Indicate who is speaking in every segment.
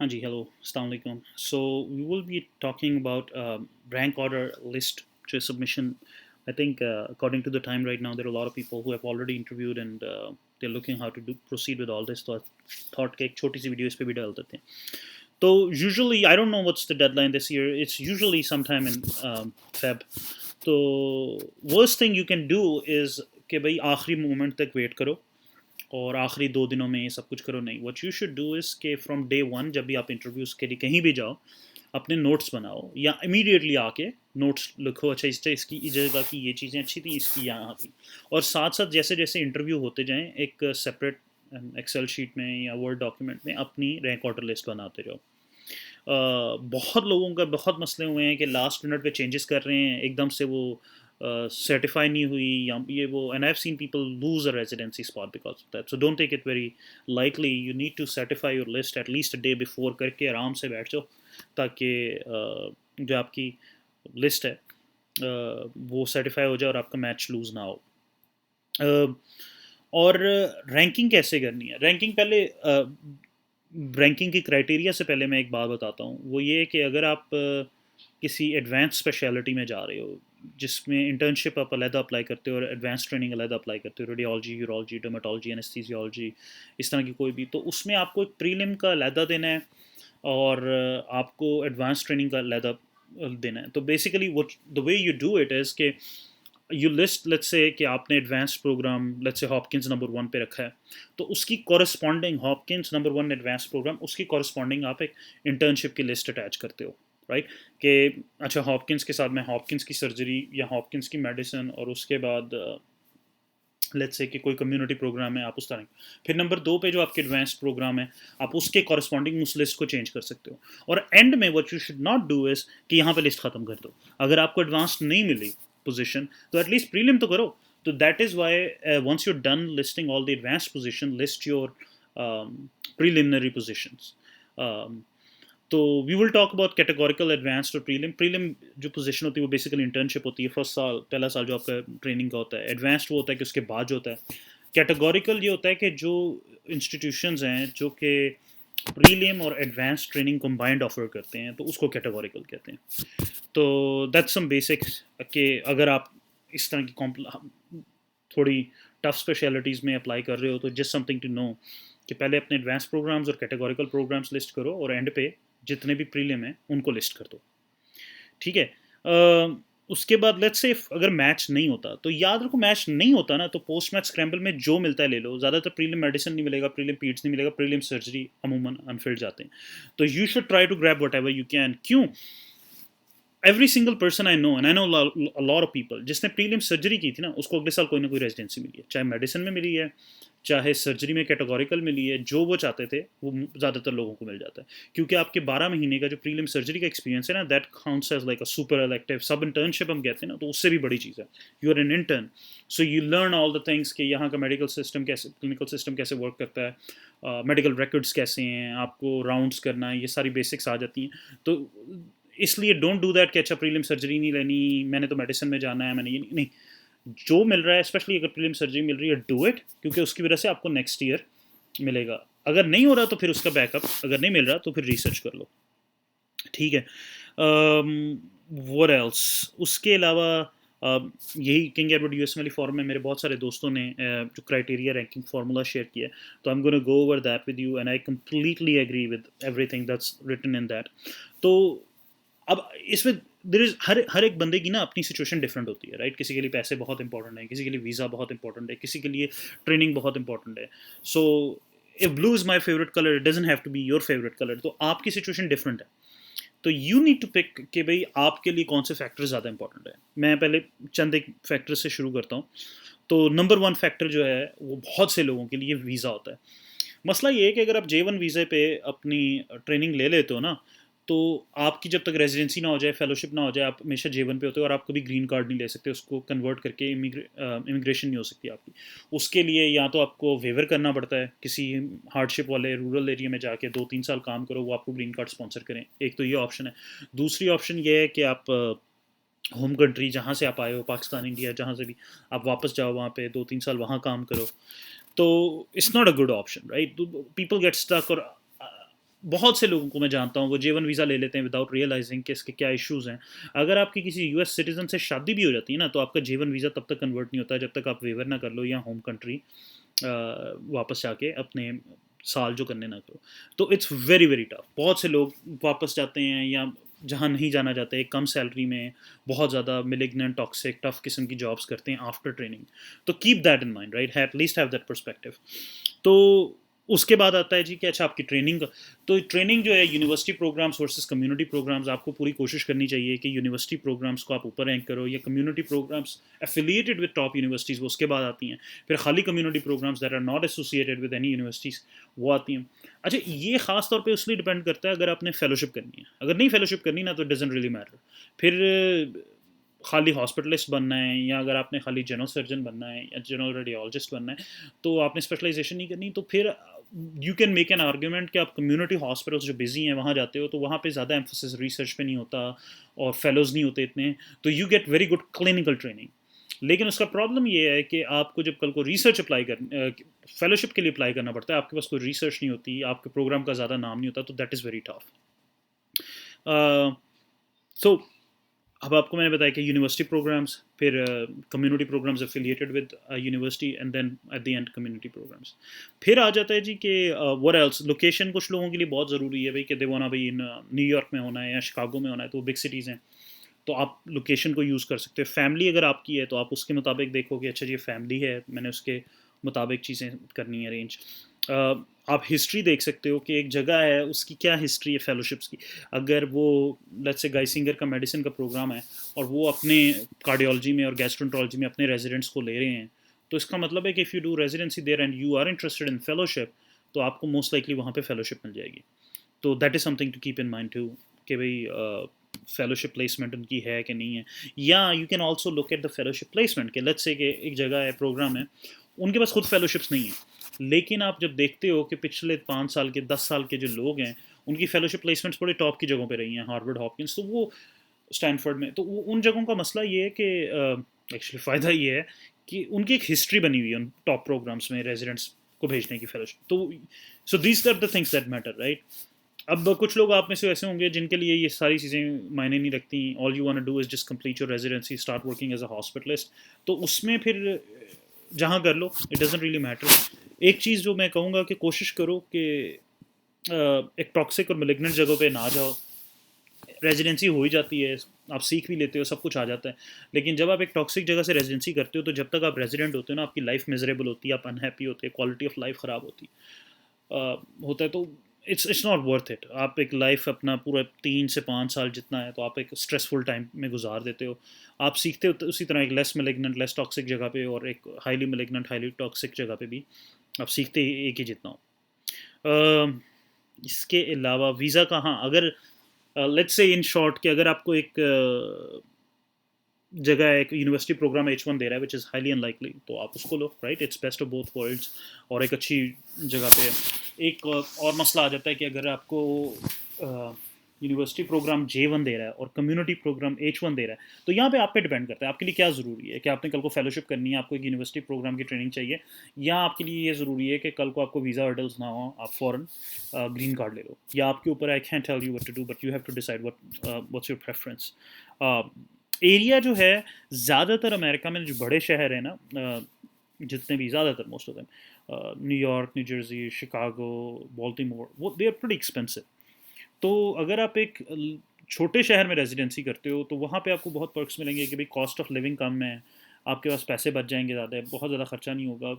Speaker 1: Hanji, hello, Assalamu alaikum. So we will be talking about rank order list to submission. I think according to the time right now, there are a lot of people who have already interviewed and they're looking how to proceed with all this. So I thought कि एक छोटी सी video इस पे भी डाल देते हैं. So usually I don't know what's the deadline this year. It's usually sometime in Feb. So worst thing you can do is कि भाई आखिरी मोमेंट तक वेट करो और आखिरी 2 दिनों में ये सब कुछ करो नहीं. What you should do is के फ्रॉम डे वन जब भी आप इंटरव्यूज़ के लिए कहीं भी जाओ अपने नोट्स बनाओ या इमीडिएटली आके नोट्स लिखो. अच्छा इसकी इस जगह की ये चीज़ें अच्छी थी, इसकी यहाँ थी. और साथ साथ जैसे जैसे इंटरव्यू होते जाएं एक सेपरेट एक्सेल शीट में या वर्ड डॉक्यूमेंट में अपनी रैंक ऑर्डर लिस्ट बनाते जाओ. बहुत लोगों का बहुत मसले हुए हैं कि लास्ट मिनट पे चेंजेस कर रहे हैं, एकदम से वो सर्टिफाई नहीं हुई या ये वो. And I have seen people lose a residency spot because of that. So don't take it very lightly. You need to certify your list at least a day before करके आराम से बैठ जाओ ताकि जो आपकी लिस्ट है वो सर्टिफाई हो जाए और आपका मैच लूज ना हो. और रैंकिंग कैसे करनी है? रैंकिंग की क्राइटेरिया से पहले मैं एक बात बताता हूँ. वो ये कि अगर आप किसी एडवांस स्पेशलिटी में जा रहे हो जिसमें इंटर्नशिप आप अलहदा अप्लाई करते हो और एडवांस ट्रेनिंग अलहदा अप्लाई करते हो, रेडियोलॉजी, यूरोलॉजी, डर्मेटोलॉजी, एनेस्थीसियोलॉजी, इस तरह की कोई भी, तो उसमें आपको एक प्रीलिम का अलहदा देना है और आपको एडवांस ट्रेनिंग का अलहदा देना है. तो बेसिकली वो the way you do it is के यू लिस्ट लेट्स से कि आपने advance program let's say Hopkins number 1 पे रखा है, तो उसकी corresponding Hopkins number 1 advance program, उसकी कॉरस्पॉन्डिंग आप एक इंटर्नशिप की लिस्ट अटैच करते हो, राइट? कि अच्छा हॉपकिंस के साथ मैं हॉपकिंस की सर्जरी या हॉपकिंस की मेडिसिन और उसके बाद लेट्स से कि कोई कम्युनिटी प्रोग्राम है आप उस तरह. फिर नंबर 2 पे जो आपके एडवांस्ड प्रोग्राम है आप उसके कॉरस्पॉन्डिंग उस लिस्ट को चेंज कर सकते हो. और एंड में what you should not do is कि यहाँ पे लिस्ट ख़त्म कर दो. अगर आपको एडवांस्ड नहीं मिली पोजीशन तो एटलीस्ट प्रीलिम तो करो. तो that is why once you done listing all the advanced position, list your preliminary positions. तो we will talk about categorical, advanced और प्रीलिम. प्रीलिम जो पोजीशन होती है वो बेसिकली इंटर्नशिप होती है, फर्स्ट साल पहला साल जो आपका ट्रेनिंग का होता है. एडवांस्ड वो होता है कि उसके बाद जो होता है. कैटेगोरिकल ये होता है कि जो इंस्टीट्यूशंस हैं जो कि प्रीलिम और एडवांस ट्रेनिंग कंबाइंड ऑफर करते हैं तो उसको कैटेगोरिकल कहते हैं. तो दैट्स सम बेसिक्स कि अगर आप इस तरह की थोड़ी टफ स्पेशलिटीज़ में अप्लाई कर रहे हो तो जस्ट समथिंग टू नो कि पहले अपने एडवांस प्रोग्राम्स और कैटेगोरिकल प्रोग्राम्स लिस्ट करो और एंड पे जितने भी प्रीलिम हैं उनको लिस्ट कर दो. ठीक है. उसके बाद लेट्स से अगर मैच नहीं होता तो याद रखो, मैच नहीं होता ना तो पोस्ट मैच स्क्रैम्बल में जो मिलता है ले लो. ज़्यादातर प्रीलिम मेडिसिन नहीं मिलेगा, प्रीलिम पीड्स नहीं मिलेगा, प्रीलिम सर्जरी अमूमन अनफिल्ड जाते हैं. तो you should try to grab whatever you can. क्यों? Every single person I know and I know a lot of people जिसने प्रीलिम सर्जरी की थी ना उसको अगले साल कोई ना कोई रेजिडेंसी मिली है, चाहे मेडिसिन में मिली है चाहे सर्जरी में कैटेगोरिकल मिली है. जो वो चाहते थे वो ज़्यादातर लोगों को मिल जाता है क्योंकि आपके 12 महीने का जो प्रीलिम सर्जरी का एक्सपीरियंस है ना that counts as like a super elective sub internship हम कहते हैं ना, तो उससे भी बड़ी चीज़ है. You are an intern so you learn all the things कि यहाँ का मेडिकल सिस्टम कैसे, क्लिनिकल सिस्टम कैसे वर्क करता है, मेडिकल रिकॉर्ड्स कैसे हैं, आपको राउंड्स करना है, ये सारी बेसिक्स आ जाती हैं. तो इसलिए डोंट डू दैट कि अच्छा प्रीलिम सर्जरी नहीं लेनी, मैंने तो मेडिसिन में जाना है, मैंने ये नहीं. जो मिल रहा है स्पेशली अगर प्रीलिम सर्जरी मिल रही है डू इट, क्योंकि उसकी वजह से आपको नेक्स्ट ईयर मिलेगा. अगर नहीं हो रहा तो फिर उसका बैकअप, अगर नहीं मिल रहा तो फिर रिसर्च कर लो. ठीक है. What else? उसके अलावा यही किंग एडवर्ड यूएस वाली फॉर्म में मेरे बहुत सारे दोस्तों ने जो क्राइटेरिया रैंकिंग फार्मूला शेयर किया है, तो I am gonna go over that with you and I completely agree with everything that's written in that. तो अब इसमें देर इज हर एक बंदे की ना अपनी सिचुएशन डिफरेंट होती है, राइट? किसी के लिए पैसे बहुत इंपॉर्टेंट है, किसी के लिए वीज़ा बहुत इंपॉर्टेंट है, किसी के लिए ट्रेनिंग बहुत इंपॉर्टेंट है. So if blue is my favourite colour it doesn't have to be your favourite colour. तो आपकी सिचुएशन डिफरेंट है, तो यू नीड टू पिक कि भाई आपके लिए कौन से फैक्टर ज़्यादा इंपॉर्टेंट है. मैं पहले चंद एक फैक्टर से शुरू करता हूँ. तो नंबर 1 फैक्टर जो है वो बहुत से लोगों के लिए वीज़ा होता है. मसला ये है कि अगर आप J1 वीज़े पे अपनी ट्रेनिंग ले लेते हो ना, तो आपकी जब तक रेजिडेंसी ना हो जाए, फेलोशिप ना हो जाए, आप हमेशा J1 पे होते हो और आप कभी ग्रीन कार्ड नहीं ले सकते. उसको कन्वर्ट करके इमिग्रेशन नहीं हो सकती आपकी. उसके लिए या तो आपको वेवर करना पड़ता है, किसी हार्डशिप वाले रूरल एरिया में जाके 2-3 साल काम करो, वो आपको ग्रीन कार्ड स्पॉन्सर करें. एक तो ये ऑप्शन है. दूसरी ऑप्शन ये है कि आप होम कंट्री जहाँ से आप आए हो, पाकिस्तान, इंडिया, जहाँ से भी, आप वापस जाओ वहाँ पे 2-3 साल वहाँ काम करो. तो it's not a good option, right? People get stuck. और बहुत से लोगों को मैं जानता हूँ वो J1 वीज़ा ले लेते हैं विदाउट रियलाइजिंग कि इसके क्या इश्यूज़ हैं। अगर आपकी किसी यूएस सिटीज़न से शादी भी हो जाती है ना, तो आपका J1 वीज़ा तब तक कन्वर्ट नहीं होता जब तक आप वेवर ना कर लो या होम कंट्री वापस जाके अपने साल जो करने ना करो। तो इट्स वेरी वेरी टफ। बहुत से लोग वापस जाते हैं या जहाँ नहीं जाना चाहते, कम सैलरी में बहुत ज़्यादा मिलिग्नेंट टॉक्सिक टफ किस्म की जॉब्स करते हैं आफ्टर ट्रेनिंग। तो keep that in mind, right, at least have that perspective. तो उसके बाद आता है जी कि अच्छा आपकी ट्रेनिंग, तो ट्रेनिंग जो है university programs versus community programs, आपको पूरी कोशिश करनी चाहिए कि यूनिवर्सिटी प्रोग्राम्स को आप ऊपर रैंक करो, या community programs affiliated with top universities वो उसके बाद आती हैं। फिर खाली community programs that are not associated with any universities वो आती हैं। अच्छा, ये खास तौर पे उसलिए डिपेंड करता है अगर आपने फेलोशिप करनी है। अगर नहीं फेलोशिप करनी ना, तो डजेंट रियली मैटर। फिर खाली हॉस्पिटलिस्ट बनना है, या अगर आपने खाली जनरल सर्जन बनना है या जनरल रेडियोलॉजिस्ट बनना है, तो आपने स्पेशलाइजेशन नहीं करनी, तो फिर you can make an argument कि आप कम्युनिटी हॉस्पिटल्स जो बिजी हैं वहाँ जाते हो, तो वहाँ पे ज़्यादा एम्फोसिस रिसर्च पे नहीं होता और फेलोज नहीं होते इतने, तो you get very good clinical training. लेकिन उसका प्रॉब्लम ये है कि आपको जब कल को रिसर्च अप्लाई कर फेलोशिप के लिए अप्लाई करना पड़ता है, आपके पास कोई रिसर्च नहीं होती, आपके प्रोग्राम का ज़्यादा नाम नहीं होता, तो that is very tough. So अब आपको मैंने बताया कि यूनिवर्सिटी प्रोग्राम्स, फिर community programs affiliated with university, and then at the end community programs. फिर आ जाता है जी कि व्हाट एल्स, लोकेशन कुछ लोगों के लिए बहुत ज़रूरी है भाई, कि दे वांट भाई न्यूयॉर्क में होना है या शिकागो में होना है, तो वो बिग सिटीज़ हैं, तो आप लोकेशन को यूज़ कर सकते हो। फैमिली अगर आपकी है तो आप उसके मुताबिक देखो कि अच्छा जी फैमिली है, मैंने उसके मुताबिक चीज़ें करनी है अरेंज। आप हिस्ट्री देख सकते हो कि एक जगह है उसकी क्या हिस्ट्री है फेलोशिप्स की। अगर वो लेट्स से गाइसिंगर का मेडिसिन का प्रोग्राम है और वो अपने कार्डियोलॉजी में और गैस्ट्रोंट्रोलॉजी में अपने रेजिडेंट्स को ले रहे हैं, तो इसका मतलब है कि if you do residency there and you are interested in fellowship, तो आपको मोस्ट लाइकली वहाँ पे फेलोशिप मिल जाएगी। तो that is something to keep in mind too, कि भाई फेलोशिप प्लेसमेंट उनकी है कि नहीं है। या you can also look at the fellowship placement, के लेट्स से कि एक जगह है, प्रोग्राम है, उनके पास खुद फेलोशिप्स नहीं है, लेकिन आप जब देखते हो कि पिछले 5 साल के 10 साल के जो लोग हैं, उनकी फेलोशिप प्लेसमेंट्स बड़े टॉप की जगहों पे रही हैं, हार्वर्ड, हॉपकिंस, तो वो स्टैनफोर्ड में, तो वो उन जगहों का मसला ये है कि एक्चुअली फ़ायदा ये है कि उनकी एक हिस्ट्री बनी हुई है उन टॉप प्रोग्राम्स में रेजिडेंट्स को भेजने की फेलोशिप। तो so these are the things that matter, right. अब कुछ लोग आप में से ऐसे होंगे जिनके लिए ये सारी चीज़ें मायने नहीं रखती, all you want to do is just complete your residency, start working as a hospitalist, तो उसमें फिर जहाँ कर लो, इट डजेंट रियली मैटर। एक चीज़ जो मैं कहूँगा कि कोशिश करो कि एक टॉक्सिक और मेलिग्नेंट जगह पे ना जाओ। रेजिडेंसी हो ही जाती है, आप सीख भी लेते हो, सब कुछ आ जाता है, लेकिन जब आप एक टॉक्सिक जगह से रेजिडेंसी करते हो, तो जब तक आप रेजिडेंट होते हो ना, आपकी लाइफ मिजरेबल होती है, आप अनहैप्पी होते हैं, क्वालिटी ऑफ लाइफ ख़राब होती होता है, तो इट्स नॉट वर्थ इट। आप एक लाइफ अपना पूरा 3 से 5 साल जितना है, तो आप एक स्ट्रेसफुल टाइम में गुजार देते हो। आप सीखते हो तो उसी तरह एक लेस मेलिग्नेंट लेस टॉक्सिक जगह पे और एक हाईली मेलिग्नेंट हाईली टॉक्सिक जगह पे भी आप सीखते एक ही जितना हो। इसके अलावा वीज़ा का, हाँ, अगर लेट्स से इन शॉर्ट कि अगर आपको एक जगह है, एक यूनिवर्सिटी प्रोग्राम H1 दे रहा है विच इज़ हाईली अनलाइकली, तो आप उसको लो, right, it's best of both worlds, और एक अच्छी जगह पे है। एक और मसला आ जाता है कि अगर आपको यूनिवर्सिटी प्रोग्राम J1 दे रहा है और कम्युनिटी प्रोग्राम H1 दे रहा है, तो यहाँ पे आप पे डिपेंड करता है आपके लिए क्या ज़रूरी है, कि आपने कल को फेलोशिप करनी है, आपको एक यूनिवर्सिटी प्रोग्राम की ट्रेनिंग चाहिए, या आपके लिए ये ज़रूरी है कि कल को आपको वीज़ा हर्डल्स ना हो, आप फ़ौरन ग्रीन कार्ड ले लो, या आपके ऊपर, I can tell you what to do, but you have to decide what's your preference. Area जो है, ज़्यादातर अमेरिका में जो बड़े शहर हैं ना, जितने भी, ज़्यादातर most of them, New York, new Jersey, Chicago, Baltimore, वो दे आर प्रीटी एक्सपेंसिव। तो अगर आप एक छोटे शहर में रेजिडेंसी करते हो, तो वहाँ पे आपको बहुत पर्क्स मिलेंगे कि भाई कॉस्ट ऑफ लिविंग कम है, आपके पास पैसे बच जाएंगे, ज़्यादा बहुत ज़्यादा खर्चा नहीं होगा,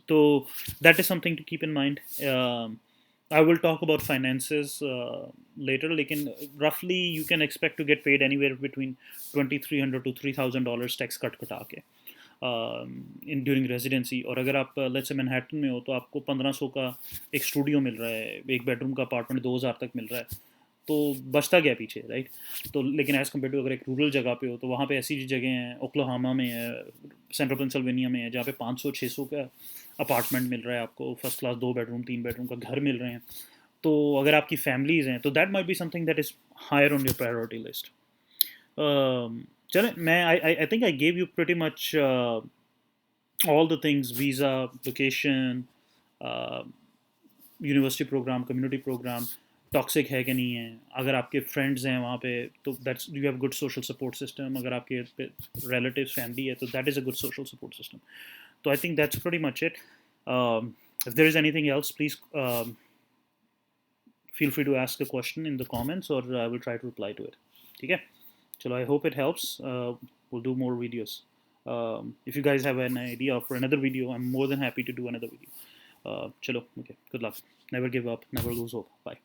Speaker 1: तो that is something to keep in mind. I will talk about finances later, लेकिन roughly you can expect to get paid anywhere between 2,300 to $3,000 tax cut कटा के इन ड्यूरिंग रेजिडेंसी। और अगर आप लेट्स से मैनहट्टन में हो, तो आपको 1,500 का एक स्टूडियो मिल रहा है, एक बेडरूम का अपार्टमेंट 2,000 तक मिल रहा है, तो बचता गया पीछे, राइट। तो लेकिन एज़ कम्पेयर टू अगर एक रूरल जगह पे हो, तो वहाँ पे ऐसी जगह हैं, ओक्लाहोमा में है, सेंट्रल पेंसिल्वेनिया में है, जहाँ पे 500-600 का अपार्टमेंट मिल रहा है आपको, फर्स्ट क्लास 2 बेडरूम 3 बेडरूम का घर मिल रहे हैं। तो अगर आपकी फैमिलीज़ हैं, तो that might be something that is higher on your priority list. चलें, मैं I think I gave you pretty much all the things, visa, location, uh, university program, community program toxic है कि नहीं है, अगर आपके फ्रेंड्स हैं वहाँ पे तो that's you have good social support system, अगर आपके रिलेटिव्स फैमिली है तो that is a good social support system. तो I think that's pretty much it. If there is anything else, please feel free to ask a question in the comments, or I will try to reply to it. Okay? So I hope it helps. We'll do more videos. If you guys have an idea for another video, I'm more than happy to do another video. Chalo, okay. Good luck. Never give up. Never lose hope. Bye.